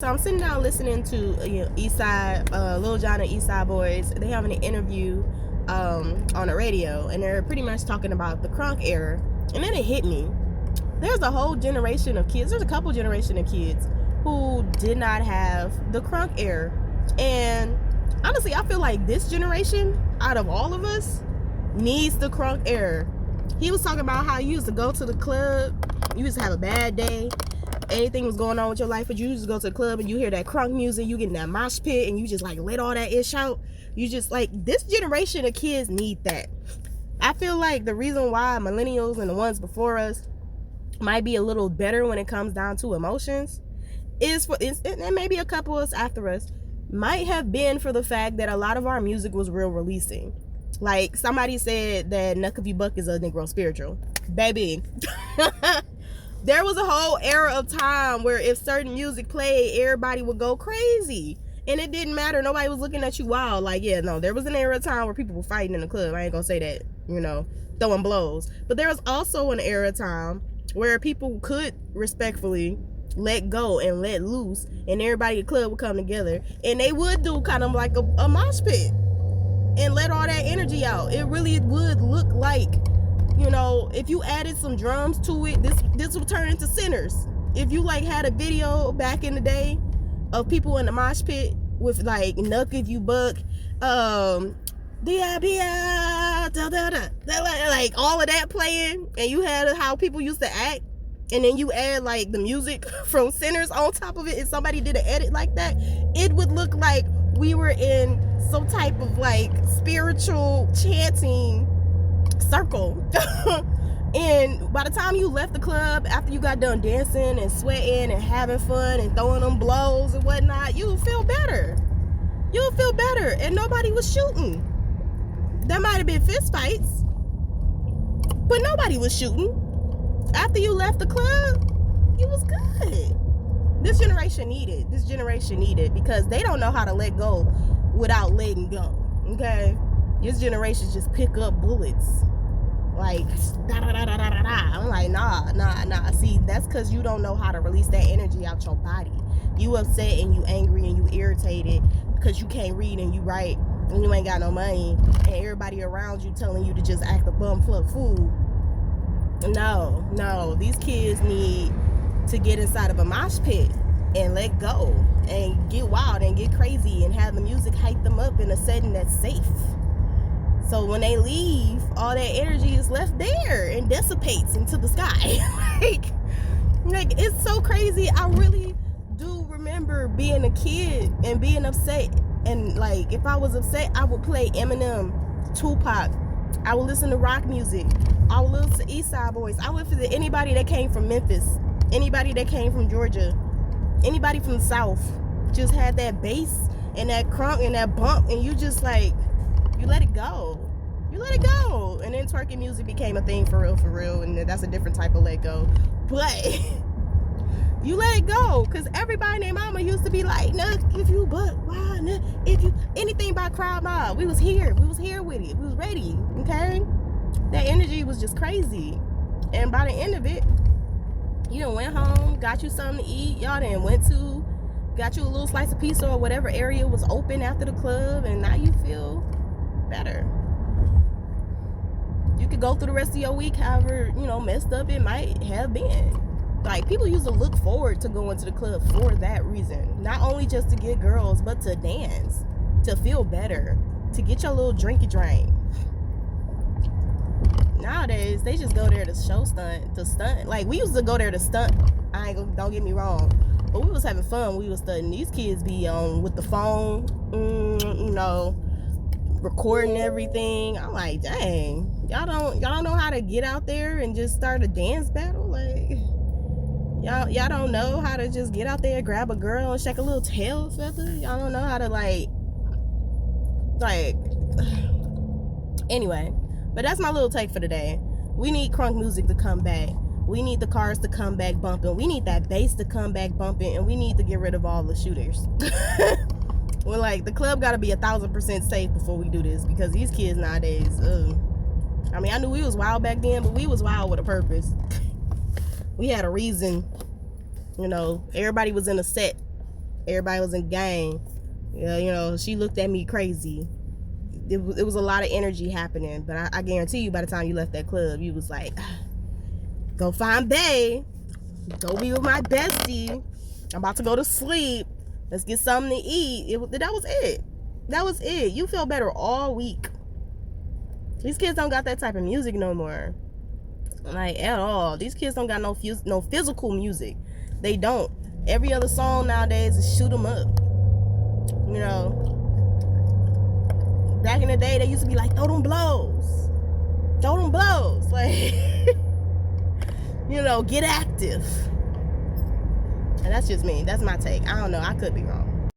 So I'm sitting down listening to Eastside, Lil Jon and Eastside Boys. They having an interview on the radio, and they're pretty much talking about the crunk era. And then it hit me. There's a whole generation of kids. There's a couple generation of kids who did not have the crunk era. And honestly, I feel like this generation, out of all of us, needs the crunk era. He was talking about how you used to go to the club, you used to have a bad day, anything was going on with your life, but you used to go to the club and you hear that crunk music, you get in that mosh pit and you just like let all that ish out. You just like, this generation of kids need that. I feel like the reason why millennials and the ones before us might be a little better when it comes down to emotions is for, and maybe a couple of us after us, might have been for the fact that a lot of our music was real releasing. Like somebody said that Knuck If You Buck is a Negro spiritual. Baby. There was a whole era of time where if certain music played, everybody would go crazy. And it didn't matter. Nobody was looking at you wild. Like, yeah, no, there was an era of time where people were fighting in the club. I ain't gonna say that, throwing blows. But there was also an era of time where people could respectfully let go and let loose, and everybody in the club would come together, and they would do kind of like a mosh pit and let all that energy out. It really would look like, if you added some drums to it, this would turn into Sinners. If you like had a video back in the day of people in the mosh pit with like Knuck If You Buck, like all of that playing, and you had how people used to act, and then you add like the music from Sinners on top of it, and somebody did an edit like that, it would look like we were in some type of like spiritual chanting circle. And by the time you left the club, after you got done dancing and sweating and having fun and throwing them blows and whatnot, you would feel better. And nobody was shooting. There might have been fist fights, but nobody was shooting. After you left the club, it was good. This generation needed, because they don't know how to let go without letting go. Okay, this generation just pick up bullets like da da da da da da. I'm like, nah. See, that's because you don't know how to release that energy out your body. You upset and you angry and you irritated because you can't read and you write and you ain't got no money, and everybody around you telling you to just act a bum full of food. No, these kids need to get inside of a mosh pit and let go and get wild and get crazy and have the music hype them up in a setting that's safe. So when they leave, all that energy is left there and dissipates into the sky. like it's so crazy. I really do remember being a kid and being upset, and like if I was upset, I would play Eminem, Tupac. I would listen to rock music. I would listen to Eastside Boys. I would listen to anybody that came from Memphis, anybody that came from Georgia, anybody from the South. Just had that bass and that crunk and that bump, and you just like, you let it go. And then twerking music became a thing for real, and that's a different type of let go. But you let it go, because everybody and their mama used to be like, Knuck If You Buck, why Knuck If You, anything by Crowd Mob. We was here with it. We was ready, okay? That energy was just crazy. And by the end of it, you done went home, got you something to eat, y'all done got you a little slice of pizza or whatever area was open after the club, and now you feel better. You could go through the rest of your week however, messed up it might have been. Like, people used to look forward to going to the club for that reason. Not only just to get girls, but to dance, to feel better, to get your little drinky drink. Nowadays, they just go there to stunt. Like, we used to go there to stunt. Don't get me wrong. But we was having fun. We was stunting. These kids be on with the phone, recording everything. I'm like, dang, y'all don't know how to get out there and just start a dance battle. Like, y'all don't know how to just get out there, grab a girl and shake a little tail feather. Y'all don't know how to like anyway. But that's my little take for today. We need crunk music to come back. We need the cars to come back bumping. We need that bass to come back bumping, and we need to get rid of all the shooters. We're like, the club got to be 1,000% safe before we do this, because these kids nowadays, I mean, I knew we was wild back then, but we was wild with a purpose. We had a reason, everybody was in a set. Everybody was in gang. Yeah, you know, she looked at me crazy. It was a lot of energy happening, but I guarantee you, by the time you left that club, you was like, go find Bae, go be with my bestie. I'm about to go to sleep. Let's get something to eat. That was it. That was it. You felt better all week. These kids don't got that type of music no more. Like, at all. These kids don't got no physical music. They don't. Every other song nowadays is shoot 'em up. You know, back in the day, they used to be like, throw them blows. Throw them blows. Like, you know, get active. And that's just me. That's my take. I don't know. I could be wrong.